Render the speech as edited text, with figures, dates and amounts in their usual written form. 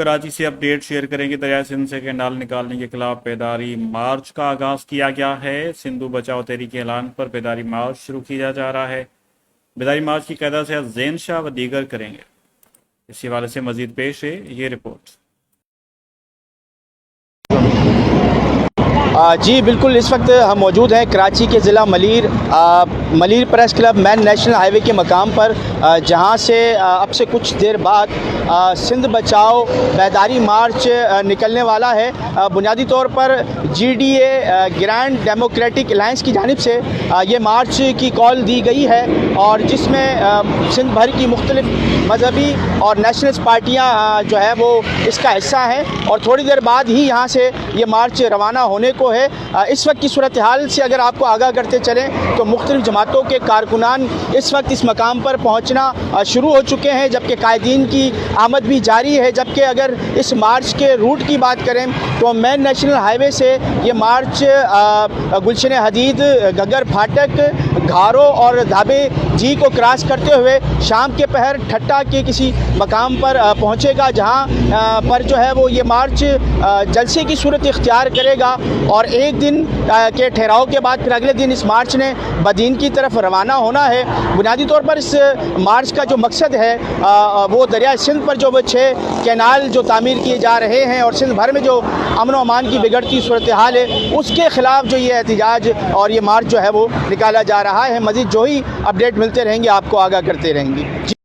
کراچی سے update share کریں گے۔ دریائے سندھ سے کینال نکالنے کے خلاف بیداری مارچ کا آغاز کیا گیا ہے۔ سندھو بچاؤ تحریک کے اعلان پر بیداری مارچ شروع کیا جا رہا ہے۔ بیداری مارچ کی قیادت سے زین شاہ و دیگر کریں گے۔ اس حوالے سے مزید پیش ہے یہ رپورٹ۔ جی بالکل، اس وقت ہم موجود ہیں کراچی کے ضلع ملیر پریس کلب مین نیشنل ہائی وے کے مقام پر، جہاں سے اب سے کچھ دیر بعد سندھ بچاؤ بیداری مارچ نکلنے والا ہے۔ بنیادی طور پر G D A grand democratic alliance کی جانب سے یہ مارچ کی کال دی گئی ہے، اور جس میں سندھ بھر کی مختلف مذہبی اور نیشنلسٹ پارٹیاں جو ہے وہ اس کا حصہ ہیں، اور تھوڑی دیر بعد ہی یہاں سے یہ مارچ روانہ ہونے کو ہے۔ اس وقت کی صورتحال سے اگر آپ کو آگاہ کرتے چلیں تو مختلف جماعتوں کے کارکنان اس وقت اس مقام پر پہنچنا شروع ہو چکے ہیں، جبکہ قائدین کی آمد بھی جاری ہے۔ جبکہ اگر اس مارچ کے روٹ کی بات کریں تو مین نیشنل ہائی وے سے یہ مارچ گلشن حدید، گگر پھاٹک، گھارو اور دھابے جی کو کراس کرتے ہوئے شام کے پہر ٹھٹا کے کسی مقام پر پہنچے گا، جہاں پر جو ہے وہ یہ مارچ جلسے کی صورت اختیار کرے گا، اور ایک دن کے ٹھہراؤ کے بعد پھر اگلے دن اس مارچ نے بدین کی طرف روانہ ہونا ہے۔ بنیادی طور پر اس مارچ کا جو مقصد ہے وہ دریائے سندھ پر جو 6 کینال جو تعمیر کیے جا رہے ہیں اور سندھ بھر میں جو امن و امان کی بگڑتی صورتحال ہے اس کے خلاف جو یہ احتجاج اور یہ مارچ جو ہے وہ نکالا جا رہا ہے۔ مزید جو ہی اپڈیٹ ملتے رہیں گے آپ کو آگاہ کرتے رہیں گے۔